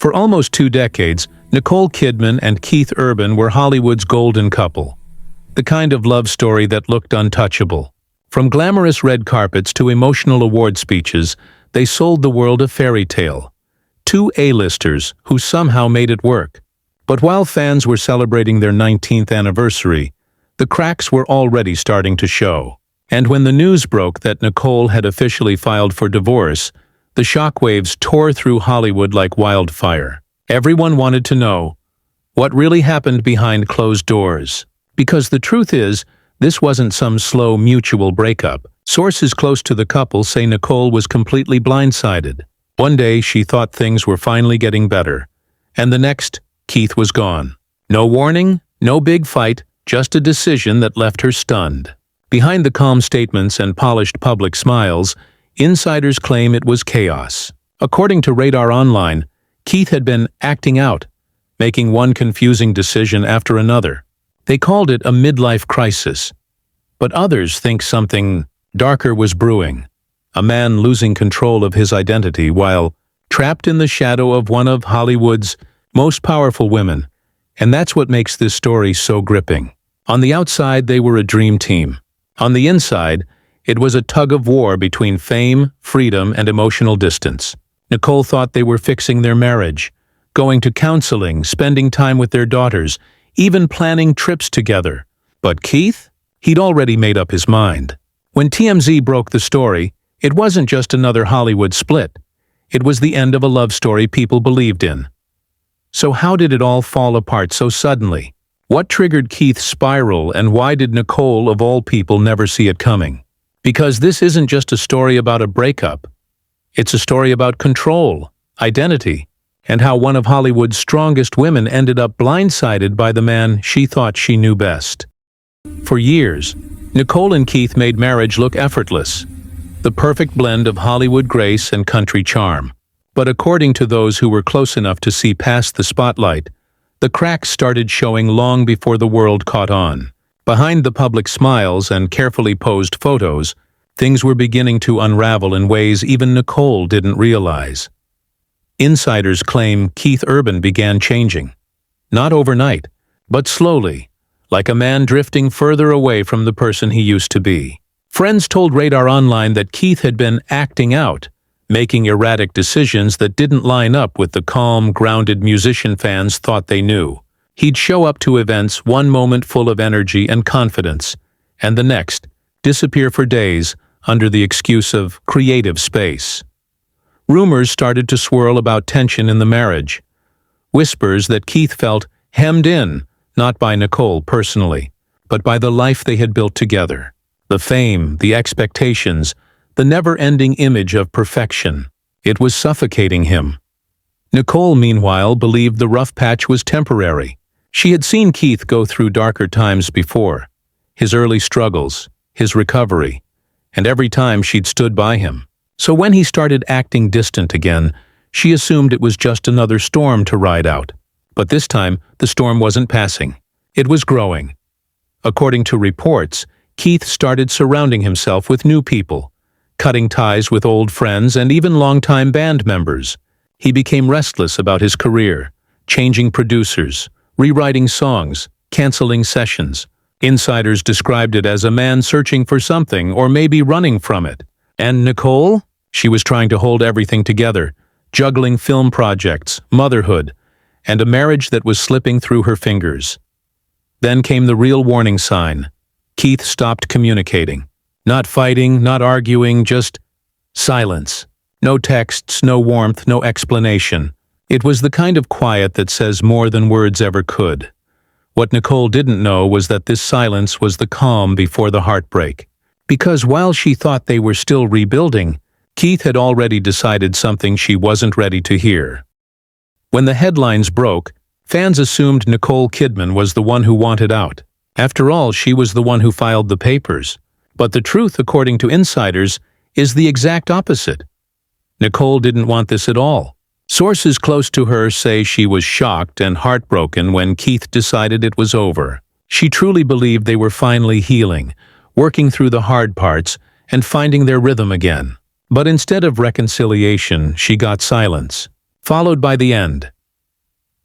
For almost 2 decades, Nicole Kidman and Keith Urban were Hollywood's golden couple. The kind of love story that looked untouchable. From glamorous red carpets to emotional award speeches, they sold the world a fairy tale. 2 A-listers who somehow made it work. But while fans were celebrating their 19th anniversary, the cracks were already starting to show. And when the news broke that Nicole had officially filed for divorce, the shockwaves tore through Hollywood like wildfire. Everyone wanted to know what really happened behind closed doors. Because the truth is, this wasn't some slow mutual breakup. Sources close to the couple say Nicole was completely blindsided. One day she thought things were finally getting better, and the next, Keith was gone. No warning, no big fight, just a decision that left her stunned. Behind the calm statements and polished public smiles, insiders claim it was chaos. According to Radar Online, Keith had been acting out, making one confusing decision after another. They called it a midlife crisis. But others think something darker was brewing. A man losing control of his identity while trapped in the shadow of one of Hollywood's most powerful women. And that's what makes this story so gripping. On the outside, they were a dream team. On the inside, it was a tug-of-war between fame, freedom, and emotional distance. Nicole thought they were fixing their marriage, going to counseling, spending time with their daughters, even planning trips together. But Keith? He'd already made up his mind. When TMZ broke the story, it wasn't just another Hollywood split. It was the end of a love story people believed in. So how did it all fall apart so suddenly? What triggered Keith's spiral, and why did Nicole, of all people, never see it coming? Because this isn't just a story about a breakup. It's a story about control, identity, and how one of Hollywood's strongest women ended up blindsided by the man she thought she knew best. For years, Nicole and Keith made marriage look effortless, the perfect blend of Hollywood grace and country charm. But according to those who were close enough to see past the spotlight, the cracks started showing long before the world caught on. Behind the public smiles and carefully posed photos, things were beginning to unravel in ways even Nicole didn't realize. Insiders claim Keith Urban began changing. Not overnight, but slowly, like a man drifting further away from the person he used to be. Friends told Radar Online that Keith had been acting out, making erratic decisions that didn't line up with the calm, grounded musician fans thought they knew. He'd show up to events one moment full of energy and confidence, and the next, disappear for days under the excuse of creative space. Rumors started to swirl about tension in the marriage. Whispers that Keith felt hemmed in, not by Nicole personally, but by the life they had built together. The fame, the expectations, the never-ending image of perfection. It was suffocating him. Nicole, meanwhile, believed the rough patch was temporary. She had seen Keith go through darker times before. His early struggles, his recovery, and every time she'd stood by him. So when he started acting distant again, she assumed it was just another storm to ride out. But this time, the storm wasn't passing. It was growing. According to reports, Keith started surrounding himself with new people, cutting ties with old friends and even longtime band members. He became restless about his career, changing producers, rewriting songs, canceling sessions. Insiders described it as a man searching for something or maybe running from it. And Nicole? She was trying to hold everything together, juggling film projects, motherhood, and a marriage that was slipping through her fingers. Then came the real warning sign. Keith stopped communicating. Not fighting, not arguing, just silence. No texts, no warmth, no explanation. It was the kind of quiet that says more than words ever could. What Nicole didn't know was that this silence was the calm before the heartbreak. Because while she thought they were still rebuilding, Keith had already decided something she wasn't ready to hear. When the headlines broke, fans assumed Nicole Kidman was the one who wanted out. After all, she was the one who filed the papers. But the truth, according to insiders, is the exact opposite. Nicole didn't want this at all. Sources close to her say she was shocked and heartbroken when Keith decided it was over. She truly believed they were finally healing, working through the hard parts, and finding their rhythm again. But instead of reconciliation, she got silence. followed by the end.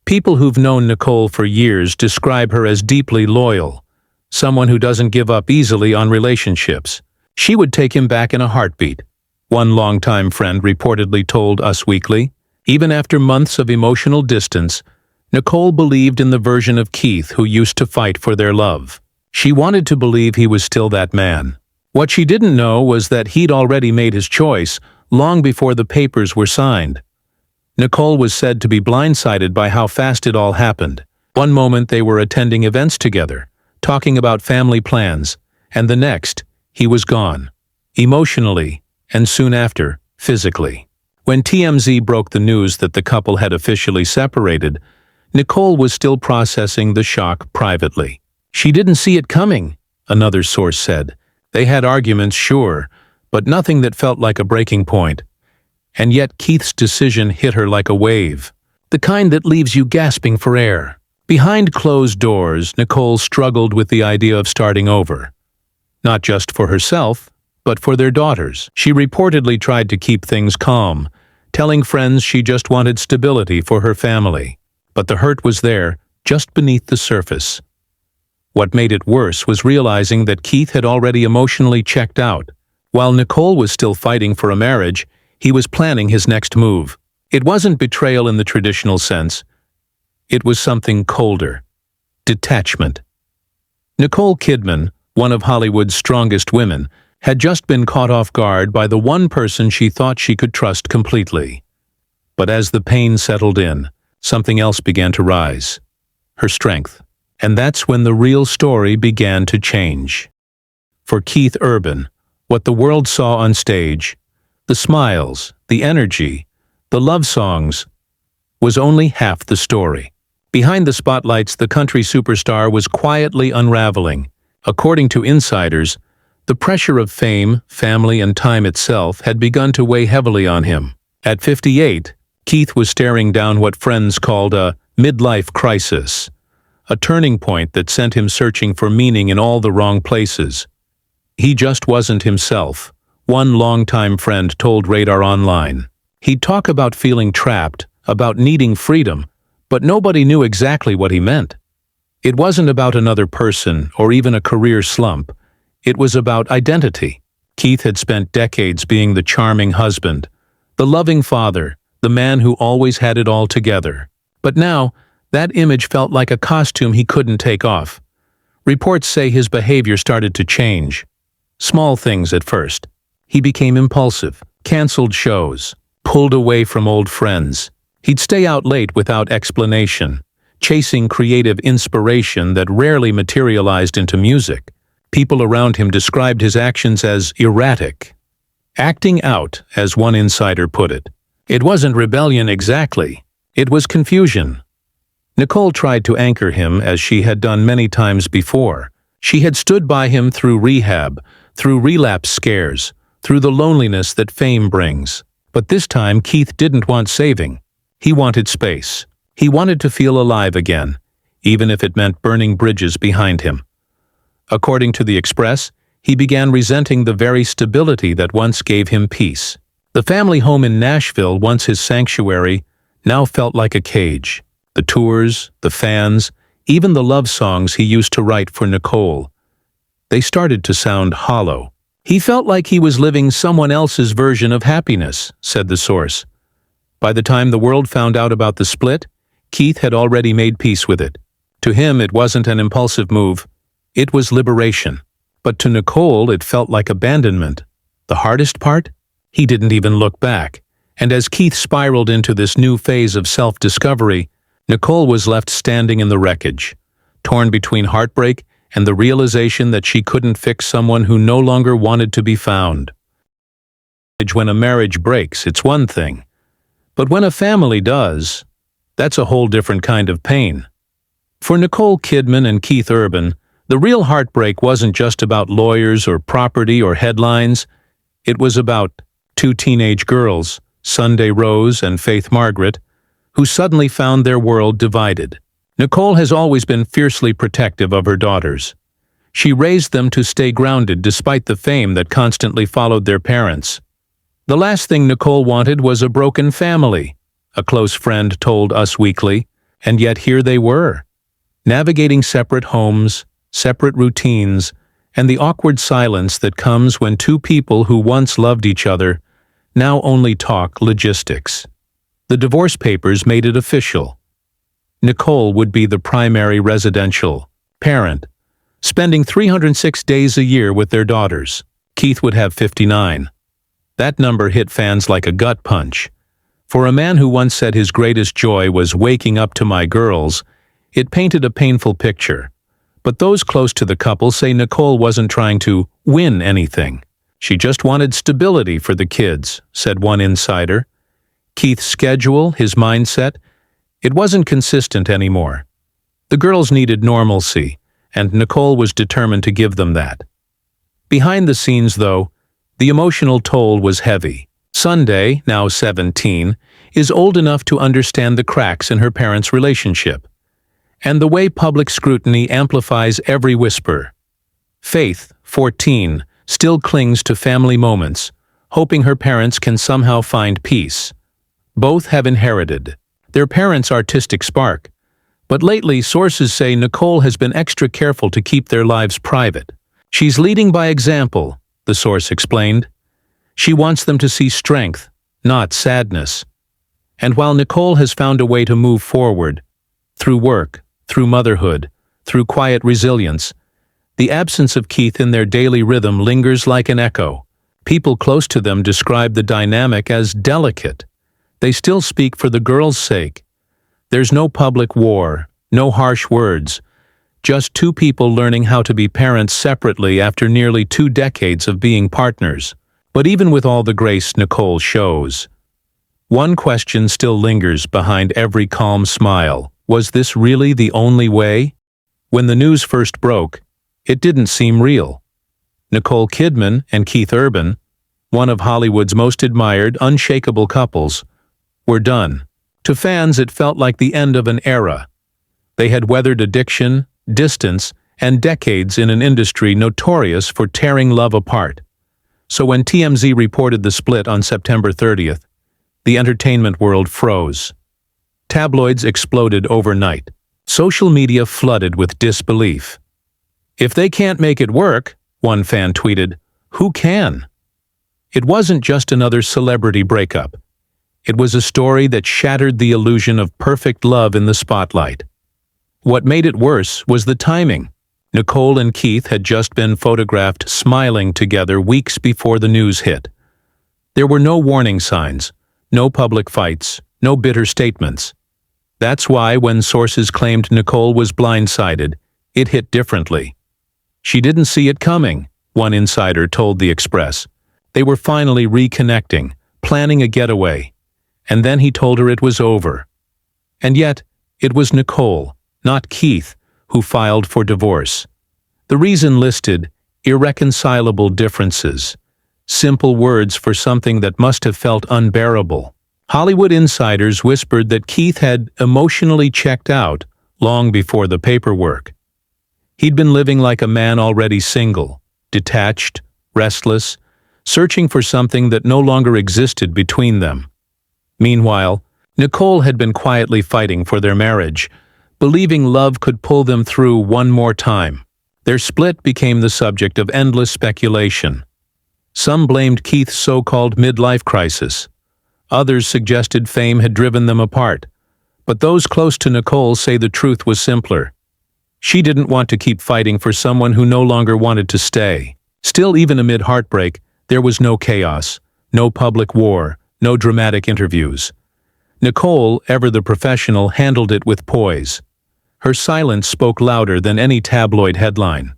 People who've known Nicole for years describe her as deeply loyal, someone who doesn't give up easily on relationships. She would take him back in a heartbeat, one longtime friend reportedly told Us Weekly. Even after months of emotional distance, Nicole believed in the version of Keith who used to fight for their love. She wanted to believe he was still that man. What she didn't know was that he'd already made his choice long before the papers were signed. Nicole was said to be blindsided by how fast it all happened. One moment they were attending events together, talking about family plans, and the next, he was gone. Emotionally, and soon after, physically. When TMZ broke the news that the couple had officially separated, Nicole was still processing the shock privately. She didn't see it coming, another source said. They had arguments, sure, but nothing that felt like a breaking point. And yet Keith's decision hit her like a wave, the kind that leaves you gasping for air. Behind closed doors, Nicole struggled with the idea of starting over. Not just for herself, but for their daughters. She reportedly tried to keep things calm, telling friends she just wanted stability for her family. But the hurt was there, just beneath the surface. What made it worse was realizing that Keith had already emotionally checked out. While Nicole was still fighting for a marriage, he was planning his next move. It wasn't betrayal in the traditional sense. It was something colder. Detachment. Nicole Kidman, one of Hollywood's strongest women, had just been caught off guard by the one person she thought she could trust completely. But as the pain settled in, something else began to rise. Her strength. And that's when the real story began to change. For Keith Urban, what the world saw on stage, the smiles, the energy, the love songs, was only half the story. Behind the spotlights, the country superstar was quietly unraveling. According to insiders, the pressure of fame, family, and time itself had begun to weigh heavily on him. At 58, Keith was staring down what friends called a midlife crisis, a turning point that sent him searching for meaning in all the wrong places. He just wasn't himself, one longtime friend told Radar Online. He'd talk about feeling trapped, about needing freedom, but nobody knew exactly what he meant. It wasn't about another person or even a career slump. It was about identity. Keith had spent decades being the charming husband, the loving father, the man who always had it all together. But now, that image felt like a costume he couldn't take off. Reports say his behavior started to change. Small things at first. He became impulsive, canceled shows, pulled away from old friends. He'd stay out late without explanation, chasing creative inspiration that rarely materialized into music. People around him described his actions as erratic. Acting out, as one insider put it. It wasn't rebellion exactly. It was confusion. Nicole tried to anchor him as she had done many times before. She had stood by him through rehab, through relapse scares, through the loneliness that fame brings. But this time Keith didn't want saving. He wanted space. He wanted to feel alive again, even if it meant burning bridges behind him. According to the Express, he began resenting the very stability that once gave him peace. The family home in Nashville, once his sanctuary, now felt like a cage. The tours, the fans, even the love songs he used to write for Nicole. They started to sound hollow. He felt like he was living someone else's version of happiness, said the source. By the time the world found out about the split, Keith had already made peace with it. To him, it wasn't an impulsive move. It was liberation. But to Nicole, it felt like abandonment. The hardest part? He didn't even look back. And as Keith spiraled into this new phase of self-discovery, Nicole was left standing in the wreckage, torn between heartbreak and the realization that she couldn't fix someone who no longer wanted to be found. When a marriage breaks, it's one thing. But when a family does, that's a whole different kind of pain. For Nicole Kidman and Keith Urban, the real heartbreak wasn't just about lawyers or property or headlines. It was about two teenage girls, Sunday Rose and Faith Margaret, who suddenly found their world divided. Nicole has always been fiercely protective of her daughters. She raised them to stay grounded despite the fame that constantly followed their parents. The last thing Nicole wanted was a broken family, a close friend told Us Weekly, and yet here they were, navigating separate homes, separate routines, and the awkward silence that comes when two people who once loved each other now only talk logistics. The divorce papers made it official. Nicole would be the primary residential parent, spending 306 days a year with their daughters. Keith would have 59. That number hit fans like a gut punch. For a man who once said his greatest joy was waking up to my girls, it painted a painful picture. But those close to the couple say Nicole wasn't trying to win anything. She just wanted stability for the kids, said one insider. Keith's schedule, his mindset, it wasn't consistent anymore. The girls needed normalcy, and Nicole was determined to give them that. Behind the scenes, though, the emotional toll was heavy. Sunday, now 17, is old enough to understand the cracks in her parents' relationship, and the way public scrutiny amplifies every whisper. Faith, 14, still clings to family moments, hoping her parents can somehow find peace. Both have inherited their parents' artistic spark, but lately sources say Nicole has been extra careful to keep their lives private. She's leading by example, the source explained. She wants them to see strength, not sadness. And while Nicole has found a way to move forward, through work, through motherhood, through quiet resilience, the absence of Keith in their daily rhythm lingers like an echo. People close to them describe the dynamic as delicate. They still speak for the girls' sake. There's no public war, no harsh words, just two people learning how to be parents separately after nearly 2 decades of being partners. But even with all the grace Nicole shows, one question still lingers behind every calm smile. Was this really the only way? When the news first broke, it didn't seem real. Nicole Kidman and Keith Urban, one of Hollywood's most admired, unshakable couples, were done. To fans, it felt like the end of an era. They had weathered addiction, distance, and decades in an industry notorious for tearing love apart. So when TMZ reported the split on September 30th, the entertainment world froze. Tabloids exploded overnight. Social media flooded with disbelief. "If they can't make it work," one fan tweeted, "who can?" It wasn't just another celebrity breakup. It was a story that shattered the illusion of perfect love in the spotlight. What made it worse was the timing. Nicole and Keith had just been photographed smiling together weeks before the news hit. There were no warning signs, no public fights, no bitter statements. That's why when sources claimed Nicole was blindsided, it hit differently. She didn't see it coming, one insider told The Express. They were finally reconnecting, planning a getaway. And then he told her it was over. And yet, it was Nicole, not Keith, who filed for divorce. The reason listed, irreconcilable differences. Simple words for something that must have felt unbearable. Hollywood insiders whispered that Keith had emotionally checked out long before the paperwork. He'd been living like a man already single, detached, restless, searching for something that no longer existed between them. Meanwhile, Nicole had been quietly fighting for their marriage, believing love could pull them through one more time. Their split became the subject of endless speculation. Some blamed Keith's so-called midlife crisis. Others suggested fame had driven them apart. But those close to Nicole say the truth was simpler. She didn't want to keep fighting for someone who no longer wanted to stay. Still, even amid heartbreak, there was no chaos, no public war, no dramatic interviews. Nicole, ever the professional, handled it with poise. Her silence spoke louder than any tabloid headline.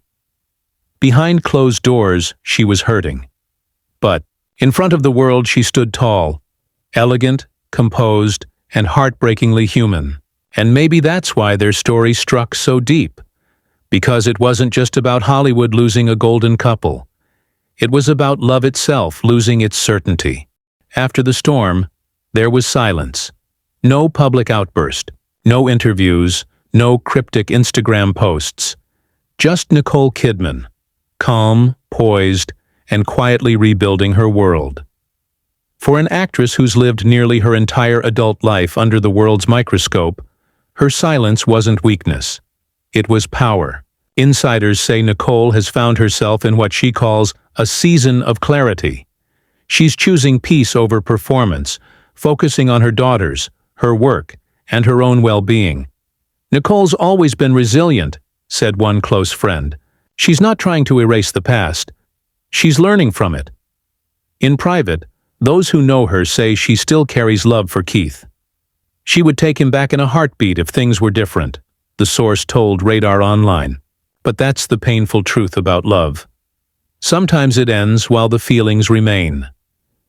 Behind closed doors, she was hurting. But in front of the world, she stood tall, elegant, composed, and heartbreakingly human. And maybe that's why their story struck so deep. Because it wasn't just about Hollywood losing a golden couple. It was about love itself losing its certainty. After the storm, there was silence. No public outburst, no interviews, no cryptic Instagram posts. Just Nicole Kidman, calm, poised, and quietly rebuilding her world. For an actress who's lived nearly her entire adult life under the world's microscope, her silence wasn't weakness. It was power. Insiders say Nicole has found herself in what she calls a season of clarity. She's choosing peace over performance, focusing on her daughters, her work, and her own well-being. Nicole's always been resilient, said one close friend. She's not trying to erase the past. She's learning from it. In private, those who know her say she still carries love for Keith. She would take him back in a heartbeat if things were different, the source told Radar Online. But that's the painful truth about love. Sometimes it ends while the feelings remain.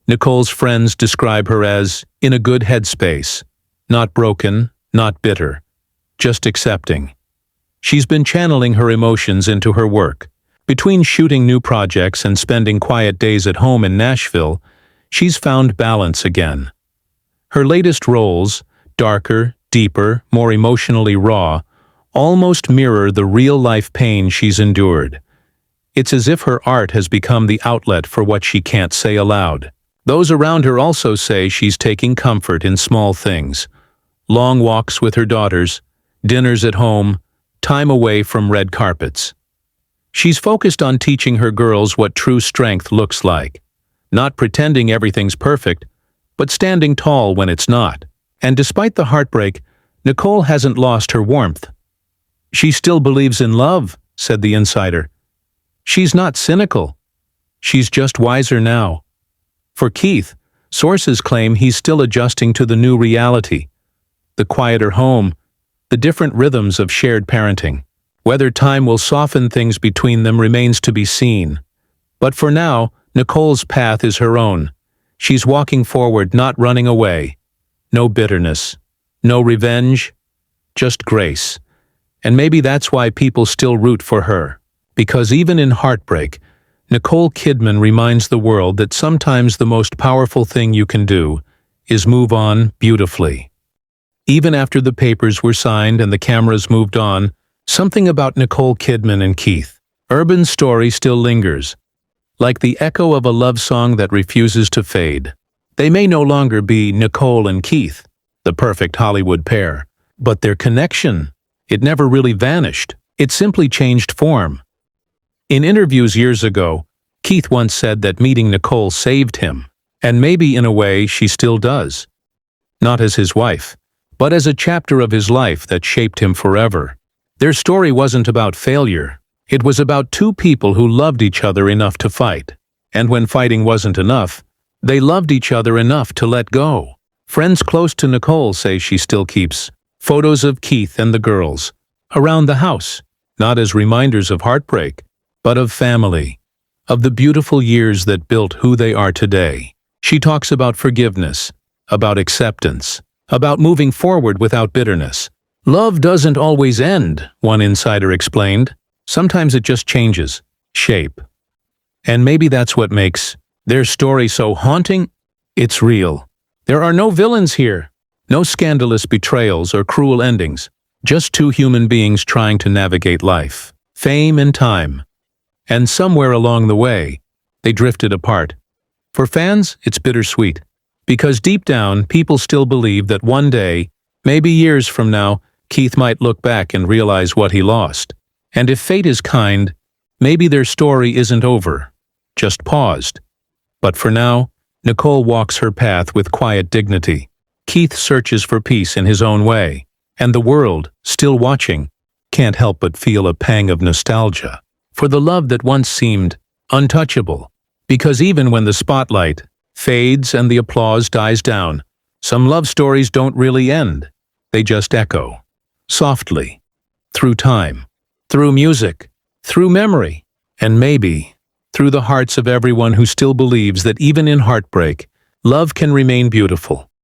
Nicole's friends describe her as in a good headspace, not broken, not bitter, just accepting. She's been channeling her emotions into her work. Between shooting new projects and spending quiet days at home in Nashville, she's found balance again. Her latest roles, darker, deeper, more emotionally raw, almost mirror the real-life pain she's endured. It's as if her art has become the outlet for what she can't say aloud. Those around her also say she's taking comfort in small things. Long walks with her daughters, dinners at home, time away from red carpets. She's focused on teaching her girls what true strength looks like. Not pretending everything's perfect, but standing tall when it's not. And despite the heartbreak, Nicole hasn't lost her warmth. She still believes in love, said the insider. She's not cynical. She's just wiser now. For Keith, sources claim he's still adjusting to the new reality. The quieter home, the different rhythms of shared parenting. Whether time will soften things between them remains to be seen. But for now, Nicole's path is her own. She's walking forward, not running away. No bitterness, no revenge, just grace. And maybe that's why people still root for her. Because even in heartbreak, Nicole Kidman reminds the world that sometimes the most powerful thing you can do is move on beautifully. Even after the papers were signed and the cameras moved on, something about Nicole Kidman and Keith Urban's story still lingers, like the echo of a love song that refuses to fade. They may no longer be Nicole and Keith, the perfect Hollywood pair, but their connection, it never really vanished. It simply changed form. In interviews years ago, Keith once said that meeting Nicole saved him, and maybe in a way she still does. Not as his wife, but as a chapter of his life that shaped him forever. Their story wasn't about failure. It was about two people who loved each other enough to fight. And when fighting wasn't enough, they loved each other enough to let go. Friends close to Nicole say she still keeps photos of Keith and the girls around the house, not as reminders of heartbreak, but of family, of the beautiful years that built who they are today. She talks about forgiveness, about acceptance, about moving forward without bitterness. Love doesn't always end, one insider explained. Sometimes it just changes shape. And maybe that's what makes their story so haunting. It's real. There are no villains here, no scandalous betrayals or cruel endings, just two human beings trying to navigate life, fame and time. And somewhere along the way, they drifted apart. For fans, it's bittersweet, because deep down, people still believe that one day, maybe years from now, Keith might look back and realize what he lost. And if fate is kind, maybe their story isn't over, just paused. But for now, Nicole walks her path with quiet dignity. Keith searches for peace in his own way, and the world, still watching, can't help but feel a pang of nostalgia for the love that once seemed untouchable. Because even when the spotlight fades and the applause dies down, some love stories don't really end. They just echo, softly, through time, through music, through memory, and maybe through the hearts of everyone who still believes that even in heartbreak, love can remain beautiful.